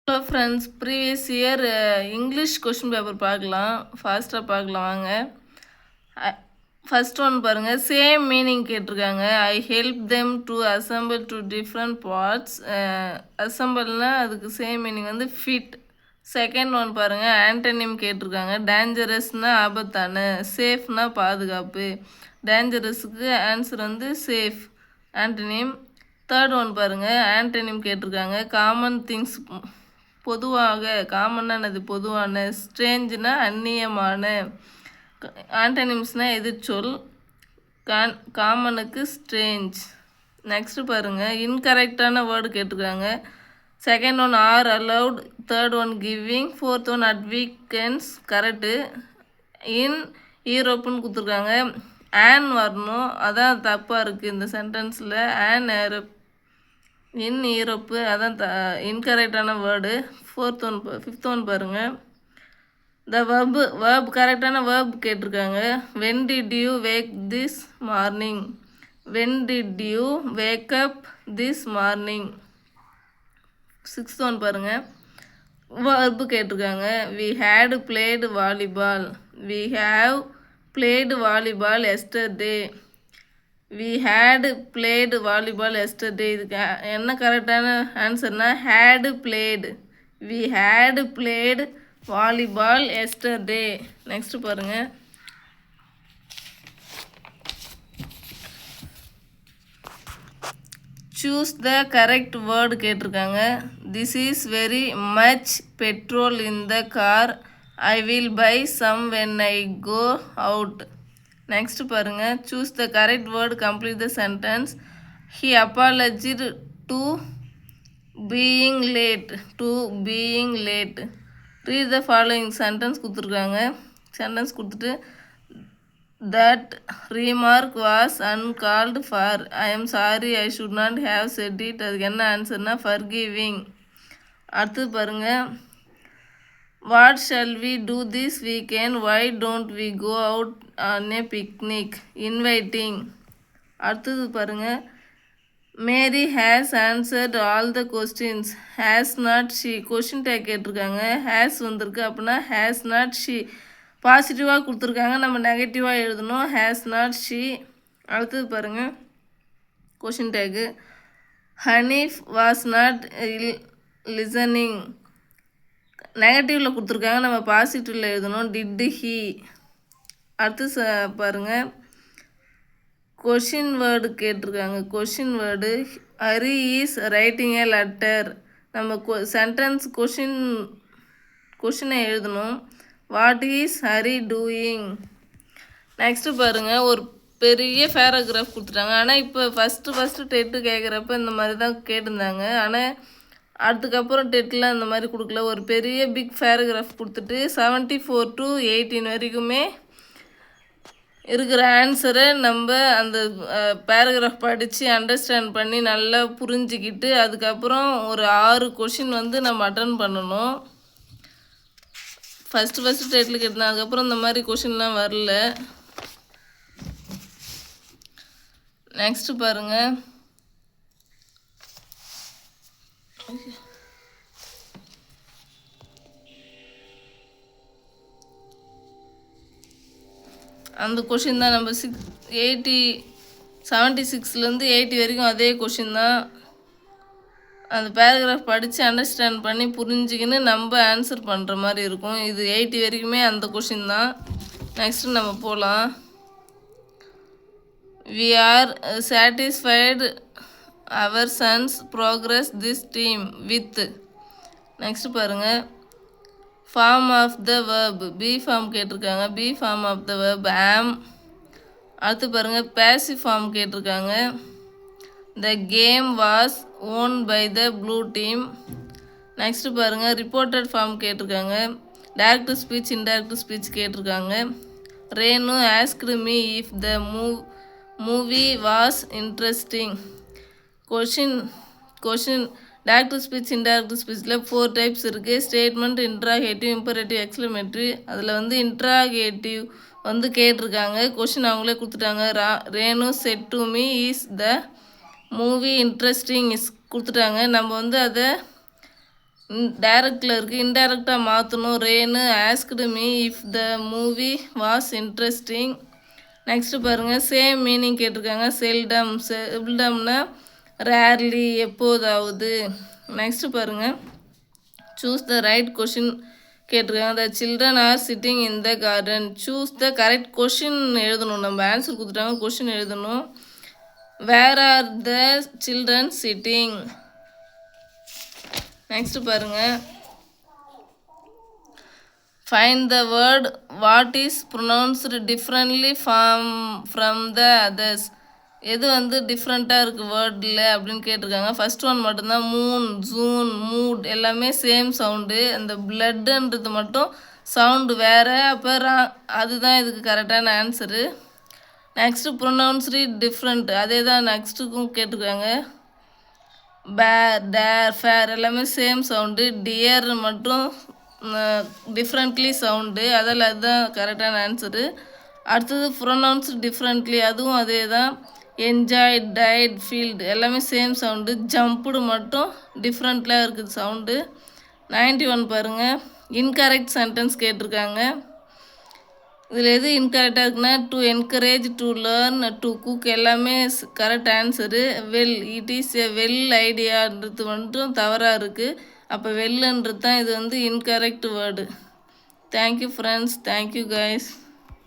Hello friends, previous year English question paper பார்க்கலாம். ஃபாஸ்ட்டாக பார்க்கலாம் வாங்க. ஃபர்ஸ்ட் ஒன் பாருங்கள். சேம் மீனிங் கேட்டிருக்காங்க. I help them to assemble to different parts. அசம்பிள்னா அதுக்கு சேம் மீனிங் வந்து ஃபிட். செகண்ட் ஒன் பாருங்கள். ஆண்டனிம் கேட்டிருக்காங்க. டேஞ்சரஸ்னா ஆபத்தான, சேஃப்னா பாதுகாப்பு. டேஞ்சரஸுக்கு ஆன்சர் வந்து சேஃப், ஆண்டனிம். தேர்ட் ஒன் பாருங்கள். ஆண்டனிம் கேட்டிருக்காங்க. காமன் திங்ஸ் பொதுவாக, காமன்னானது பொதுவான, ஸ்ட்ரேஞ்சுனா அந்நியமான, ஆண்டனிம்ஸ்னால் எதிர்ச்சொல், காமனுக்கு ஸ்ட்ரேஞ்ச். நெக்ஸ்ட்டு பாருங்கள். இன்கரெக்டான வேர்டு கேட்டிருக்காங்க. Second one are allowed, third one giving, fourth one at weekends correct. In ஈரோப்புன்னு கொடுத்துருக்காங்க. ஆன் வரணும், அதான் தப்பாக இருக்குது இந்த சென்டென்ஸில். ஆன் ஏரோப், இன் ஈரோப்பு, அதான் இன்கரெக்டான வேர்டு. ஃபிஃப்த் ஒன் பாருங்கள். த வேர்ப் கரெக்டான வேர்ப் கேட்டிருக்காங்க. When did you wake this morning, when did you wake up this morning. Sixth one பாருங்கள். வேர்பு கேட்டிருக்காங்க. We had played volleyball, we have played volleyball yesterday. We had played volleyball yesterday. இதுக்கு என்ன கரெக்டான ஆன்சர்னா had played. We had played volleyball yesterday. Next பாருங்கள். Choose the correct word கேட்டிருக்காங்க. This is very much petrol in the car, I will by some when I go out. Next பாருங்கள். Choose the correct word, complete the sentence. He apologised to being late, to being late. Read the following sentence கொடுத்துருக்காங்க. Sentence கொடுத்துட்டு that remark was uncalled for, I am sorry I should not have said it. அதுக்கு என்ன ஆன்சர்னா forgiving. அடுத்தது பாருங்கள். What shall we do this weekend, why don't we go out on a picnic, inviting. அடுத்தது பாருங்கள். Mary has answered all the questions, has not she. Question take கேட்டிருக்காங்க. Has வந்திருக்கு, அப்படின்னா ஹேஸ் நாட் ஷி. பாசிட்டிவாக கொடுத்துருக்காங்க, நம்ம நெகட்டிவாக எழுதணும். Has not she. அடுத்தது பாருங்கள். Question tag. Hanif was not listening. நெகட்டிவில் கொடுத்துருக்காங்க, நம்ம பாசிட்டிவில் எழுதணும். Did he. அடுத்து பாருங்கள். கொஷின் வேர்டு கேட்டிருக்காங்க. Question word Hari is writing a letter. நம்ம சென்டென்ஸ் கொஷினை எழுதணும். What is Hari doing. Next பாருங்கள். ஒரு பெரிய பேராகிராஃப் கொடுத்துட்டாங்க. ஆனால் இப்போ ஃபஸ்ட்டு டெட்டு கேட்குறப்ப இந்த மாதிரி தான் கேட்டிருந்தாங்க. ஆனால் அதுக்கப்புறம் டெட்டில் அந்த மாதிரி கொடுக்கல. ஒரு பெரிய பிக் பேராகிராஃப் கொடுத்துட்டு 74 to 18 வரைக்குமே இருக்கிற ஆன்சரை நம்ம அந்த பேராகிராஃப் படித்து அண்டர்ஸ்டாண்ட் பண்ணி நல்லா புரிஞ்சிக்கிட்டு அதுக்கப்புறம் ஒரு 6 கொஷின் வந்து நம்ம அட்டன் பண்ணணும். ஃபஸ்ட்டு டெட்டில் கேட்டேன். அதுக்கப்புறம் இந்த மாதிரி கொஷின்லாம் வரல. நெக்ஸ்ட்டு பாருங்கள். அந்த கொஷின் தான் நம்ம 76லேருந்து 80 வரைக்கும் அதே கொஷின் தான். அந்த பேராகிராஃப் படித்து அண்டர்ஸ்டாண்ட் பண்ணி புரிஞ்சுக்கின்னு நம்ம ஆன்சர் பண்ணுற மாதிரி இருக்கும். இது 80 வரைக்குமே அந்த கொஷின் தான். நெக்ஸ்ட்டு நம்ம போகலாம். We are satisfied our sons progress this team with. Next பாருங்கள். Form of the verb, be form கேட்டிருக்காங்க. Be form of the verb am. அடுத்து பாருங்கள். பேசிவ் ஃபார்ம் கேட்டிருக்காங்க. The game was won by the blue team. Next பாருங்கள். Reported form கேட்டிருக்காங்க. Direct speech, indirect speech கேட்டிருக்காங்க. Renu asked me if the movie was interesting. Question direct speech, indirect ஸ்பீச்சில் 4 types இருக்குது. Statement, interrogative, imperative, exclamatory. அதில் வந்து interrogative வந்து கேட்டிருக்காங்க. Question அவங்களே கொடுத்துட்டாங்க. Renu said to me is the movie interesting is கொடுத்துட்டாங்க. நம்ம வந்து அதை டைரக்டில் இருக்குது, இன்டைரக்டாக மாற்றணும். Renu asked me if the movie was interesting. Next பாருங்கள், சேம் மீனிங் கேட்டிருக்காங்க. செல்டம்னா ரேர்லி, எப்போதாவது. நெக்ஸ்ட்டு பாருங்கள், சூஸ் த ரைட் கொஷின் கேட்டிருக்காங்க. The children are sitting in the garden. Choose the correct question எழுதணும். நம்ம ஆன்சர் கொடுத்துட்டாங்க, கொஷின் எழுதணும். Where are the children sitting. Next பாருங்கள், find the word what is pronounced differently from the others. எது வந்து டிஃப்ரெண்ட்டாக இருக்குது வேர்டில் அப்படின்னு கேட்டிருக்காங்க. ஃபஸ்ட் ஒன் மட்டும்தான். மூன், ஜூன், மூட் எல்லாமே சேம் சவுண்டு. அந்த பிளட்டுன்றது மட்டும் சவுண்டு வேறு. அப்போ அதுதான் இதுக்கு கரெக்டான ஆன்சரு. நெக்ஸ்ட்டு ப்ரொனவுன்ஸ்டு டிஃப்ரெண்ட், அதே தான் நெக்ஸ்ட்டுக்கும் கேட்டிருக்காங்க. பேர், டேர், ஃபேர் எல்லாமே சேம் சவுண்டு. டியர் மட்டும் டிஃப்ரெண்ட்லி சவுண்டு. அதில் அதுதான் கரெக்டான ஆன்சரு. அடுத்தது ப்ரொனவுன்ஸ் டிஃப்ரெண்ட்லி, அதுவும் அதே தான். என்ஜாய், டைட், ஃபீல்டு எல்லாமே சேம் சவுண்டு. ஜம்ப்டு மட்டும் டிஃப்ரெண்ட்லாம் இருக்குது சவுண்டு. 91 பாருங்கள், இன்கரெக்ட் சென்டென்ஸ் கேட்டிருக்காங்க. இதில் எது இன்கரெக்டாக இருக்குன்னா, to encourage, to learn, to cook எல்லாமே correct answer. Well, it is a well ஐடியான்றது மட்டும் தவறாக இருக்குது. அப்போ வெல்லுன்றது தான் இது வந்து incorrect word. Thank you friends, thank you guys.